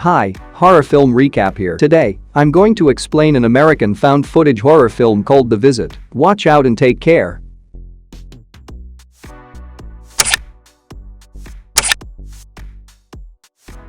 Hi, horror film recap here. Today, I'm going to explain an American found footage horror film called The Visit. Watch out and take care.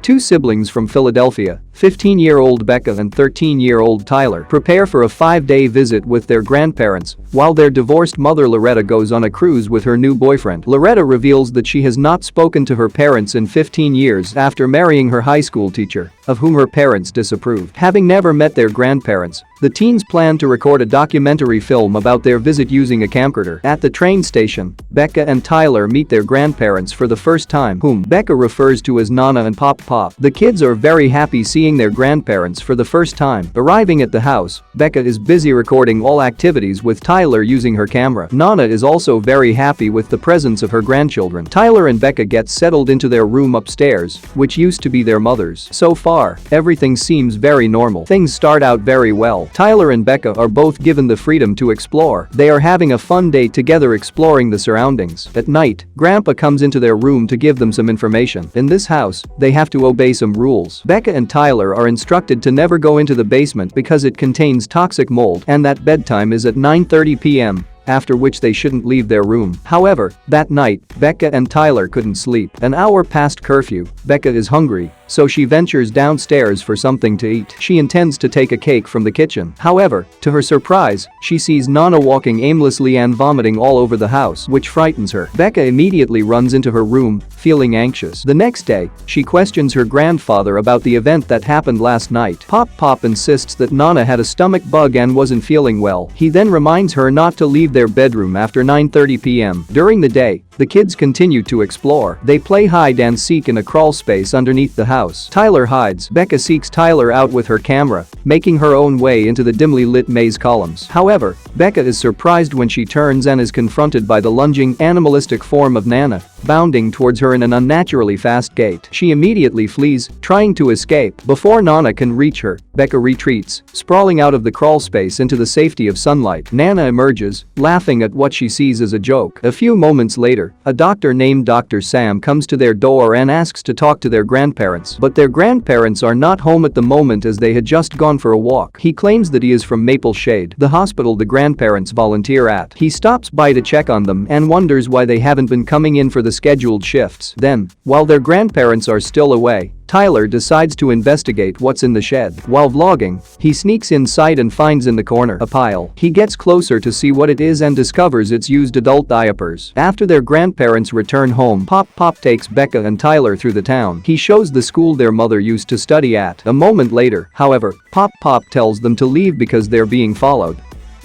Two siblings from Philadelphia, 15-year-old Becca and 13-year-old Tyler, prepare for a 5-day visit with their grandparents while their divorced mother Loretta goes on a cruise with her new boyfriend. Loretta reveals that she has not spoken to her parents in 15 years after marrying her high school teacher, of whom her parents disapproved. Having never met their grandparents, the teens plan to record a documentary film about their visit using a camcorder. At the train station, Becca and Tyler meet their grandparents for the first time, whom Becca refers to as Nana and Pop Pop. The kids are very happy seeing their grandparents for the first time. Arriving at the house, Becca is busy recording all activities with Tyler using her camera. Nana is also very happy with the presence of her grandchildren. Tyler and Becca get settled into their room upstairs, which used to be their mother's. So far, everything seems very normal. Things start out very well. Tyler and Becca are both given the freedom to explore. They are having a fun day together exploring the surroundings. At night, Grandpa comes into their room to give them some information. In this house, they have to obey some rules. Becca and Tyler are instructed to never go into the basement because it contains toxic mold and that bedtime is at 9:30 p.m. after which they shouldn't leave their room. However, that night, Becca and Tyler couldn't sleep. An hour past curfew, Becca is hungry, so she ventures downstairs for something to eat. She intends to take a cake from the kitchen. However, to her surprise, she sees Nana walking aimlessly and vomiting all over the house, which frightens her. Becca immediately runs into her room, feeling anxious. The next day, she questions her grandfather about the event that happened last night. Pop Pop insists that Nana had a stomach bug and wasn't feeling well. He then reminds her not to leave their bedroom after 9:30 p.m. During the day, the kids continue to explore. They play hide and seek in a crawl space underneath the house. Tyler hides. Becca seeks Tyler out with her camera, making her own way into the dimly lit maze columns. However, Becca is surprised when she turns and is confronted by the lunging, animalistic form of Nana, bounding towards her in an unnaturally fast gait. She immediately flees, trying to escape. Before Nana can reach her, Becca retreats, sprawling out of the crawl space into the safety of sunlight. Nana emerges, laughing at what she sees as a joke. A few moments later, a doctor named Dr. Sam comes to their door and asks to talk to their grandparents, but their grandparents are not home at the moment as they had just gone for a walk. He claims that he is from Maple Shade, the hospital the grandparents volunteer at. He stops by to check on them and wonders why they haven't been coming in for the scheduled shifts. Then, while their grandparents are still away, Tyler decides to investigate what's in the shed. While vlogging, he sneaks inside and finds in the corner a pile. He gets closer to see what it is and discovers it's used adult diapers. After their grandparents return home, Pop Pop takes Becca and Tyler through the town. He shows the school their mother used to study at. A moment later, however, Pop Pop tells them to leave because they're being followed.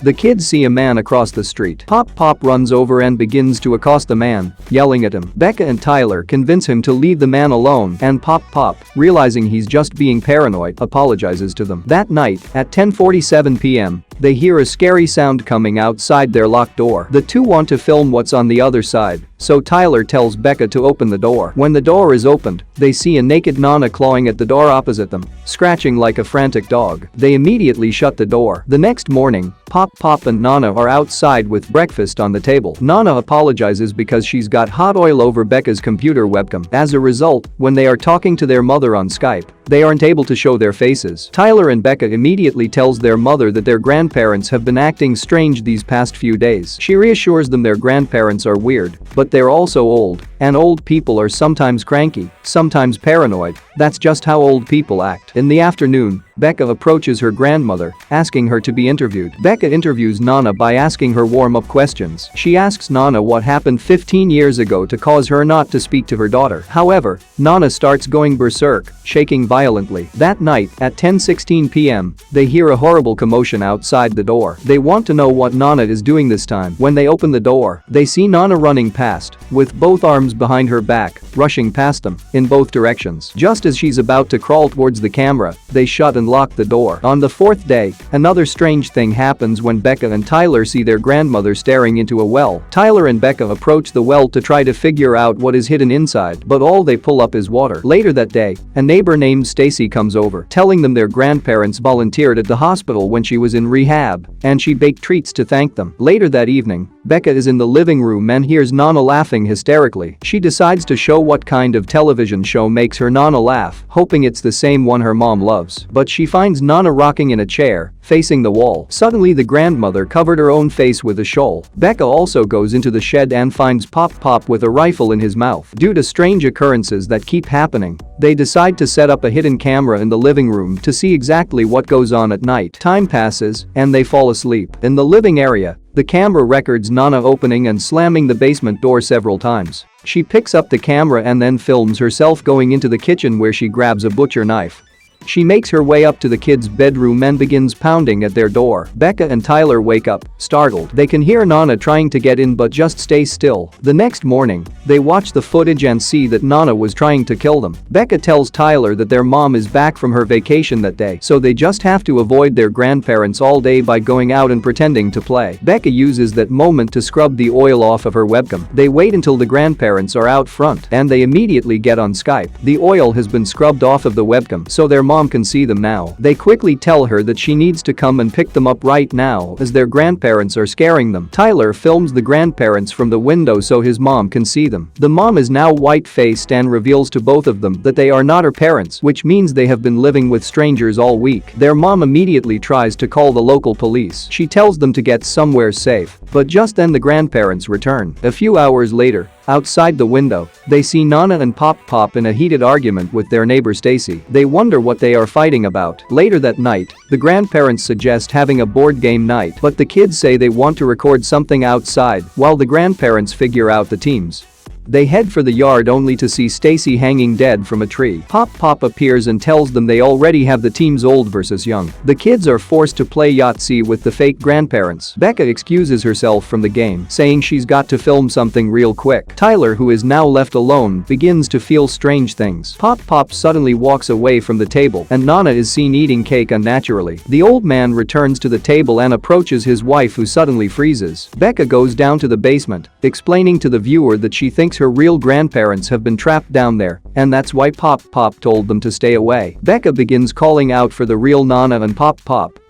The kids see a man across the street. Pop Pop runs over and begins to accost the man, yelling at him. Becca and Tyler convince him to leave the man alone and Pop Pop, realizing he's just being paranoid, apologizes to them. That night, at 10:47 p.m., they hear a scary sound coming outside their locked door. The two want to film what's on the other side, so Tyler tells Becca to open the door. When the door is opened, they see a naked Nana clawing at the door opposite them, scratching like a frantic dog. They immediately shut the door. The next morning, Pop Pop and Nana are outside with breakfast on the table. Nana apologizes because she's got hot oil over Becca's computer webcam. As a result, when they are talking to their mother on Skype, they aren't able to show their faces. Tyler and Becca immediately tells their mother that their grandparents have been acting strange these past few days. She reassures them their grandparents are weird, but they're also old, and old people are sometimes cranky, sometimes paranoid. That's just how old people act. In the afternoon, Becca approaches her grandmother, asking her to be interviewed. Becca interviews Nana by asking her warm-up questions. She asks Nana what happened 15 years ago to cause her not to speak to her daughter. However, Nana starts going berserk, shaking violently. That night, at 10:16 p.m., they hear a horrible commotion outside the door. They want to know what Nana is doing this time. When they open the door, they see Nana running past, with both arms behind her back, rushing past them, in both directions. Just as she's about to crawl towards the camera, they shut and and lock the door. On the fourth day, another strange thing happens when Becca and Tyler see their grandmother staring into a well. Tyler and Becca approach the well to try to figure out what is hidden inside, but all they pull up is water. Later that day, a neighbor named Stacy comes over, telling them their grandparents volunteered at the hospital when she was in rehab, and she baked treats to thank them. Later that evening, Becca is in the living room and hears Nana laughing hysterically. She decides to show what kind of television show makes her Nana laugh, hoping it's the same one her mom loves. But she finds Nana rocking in a chair, facing the wall. Suddenly the grandmother covered her own face with a shawl. Becca also goes into the shed and finds Pop with a rifle in his mouth. Due to strange occurrences that keep happening, they decide to set up a hidden camera in the living room to see exactly what goes on at night. Time passes, and they fall asleep. In the living area, the camera records Nana opening and slamming the basement door several times. She picks up the camera and then films herself going into the kitchen where she grabs a butcher knife. She makes her way up to the kids' bedroom and begins pounding at their door. Becca and Tyler wake up, startled. They can hear Nana trying to get in but just stay still. The next morning, they watch the footage and see that Nana was trying to kill them. Becca tells Tyler that their mom is back from her vacation that day, so they just have to avoid their grandparents all day by going out and pretending to play. Becca uses that moment to scrub the oil off of her webcam. They wait until the grandparents are out front, and they immediately get on Skype. The oil has been scrubbed off of the webcam, so their mom can see them now. They quickly tell her that she needs to come and pick them up right now as their grandparents are scaring them. Tyler films the grandparents from the window so his mom can see them. The mom is now white-faced and reveals to both of them that they are not her parents, which means they have been living with strangers all week. Their mom immediately tries to call the local police. She tells them to get somewhere safe, but just then the grandparents return. A few hours later, outside the window, they see Nana and Pop in a heated argument with their neighbor Stacy. They wonder what they are fighting about. Later that night, the grandparents suggest having a board game night, but the kids say they want to record something outside while the grandparents figure out the teams. They head for the yard only to see Stacy hanging dead from a tree. Pop appears and tells them they already have the teams old versus young. The kids are forced to play Yahtzee with the fake grandparents. Becca excuses herself from the game, saying she's got to film something real quick. Tyler, who is now left alone, begins to feel strange things. Pop suddenly walks away from the table and Nana is seen eating cake unnaturally. The old man returns to the table and approaches his wife, who suddenly freezes. Becca goes down to the basement, explaining to the viewer that she thinks her real grandparents have been trapped down there, and that's why Pop told them to stay away. Becca begins calling out for the real Nana and Pop,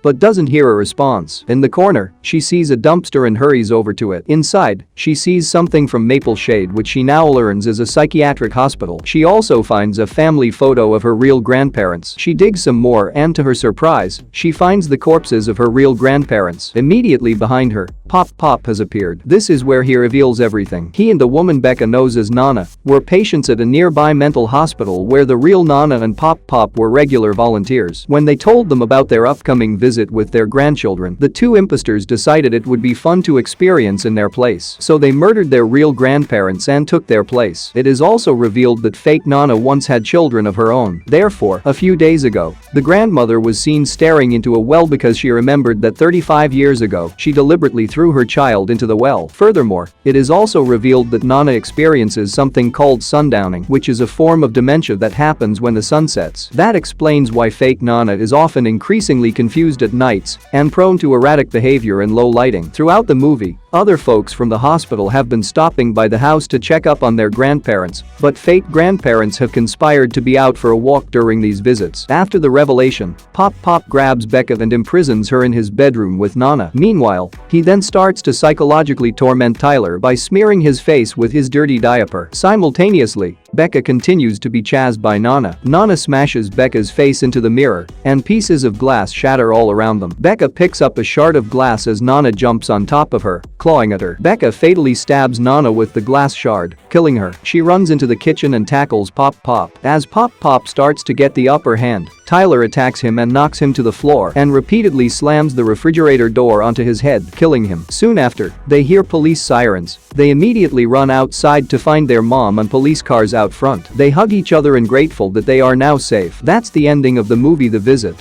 but doesn't hear a response. In the corner, she sees a dumpster and hurries over to it. Inside, she sees something from Maple Shade, which she now learns is a psychiatric hospital. She also finds a family photo of her real grandparents. She digs some more and, to her surprise, she finds the corpses of her real grandparents. Immediately behind her, Pop has appeared. This is where he reveals everything. He and the woman Becca knows as Nana were patients at a nearby mental hospital where the real Nana and Pop were regular volunteers. When they told them about their upcoming visit with their grandchildren, the two imposters decided it would be fun to experience in their place. So they murdered their real grandparents and took their place. It is also revealed that fake Nana once had children of her own. Therefore, a few days ago, the grandmother was seen staring into a well because she remembered that 35 years ago, she deliberately threw her child into the well. Furthermore, it is also revealed that Nana experiences something called sundowning, which is a form of dementia that happens when the sun sets. That explains why fake Nana is often increasingly confused at nights and prone to erratic behavior in low lighting. Throughout the movie, other folks from the hospital have been stopping by the house to check up on their grandparents, but fake grandparents have conspired to be out for a walk during these visits. After the revelation, Pop grabs Becca and imprisons her in his bedroom with Nana. Meanwhile, he then starts to psychologically torment Tyler by smearing his face with his dirty diaper. Simultaneously, Becca continues to be chased by Nana. Nana smashes Becca's face into the mirror, and pieces of glass shatter all around them. Becca picks up a shard of glass as Nana jumps on top of her, clawing at her. Becca fatally stabs Nana with the glass shard, killing her. She runs into the kitchen and tackles Pop. As Pop starts to get the upper hand, Tyler attacks him and knocks him to the floor and repeatedly slams the refrigerator door onto his head, killing him. Soon after, they hear police sirens. They immediately run outside to find their mom and police cars out front. They hug each other and grateful that they are now safe. That's the ending of the movie The Visit.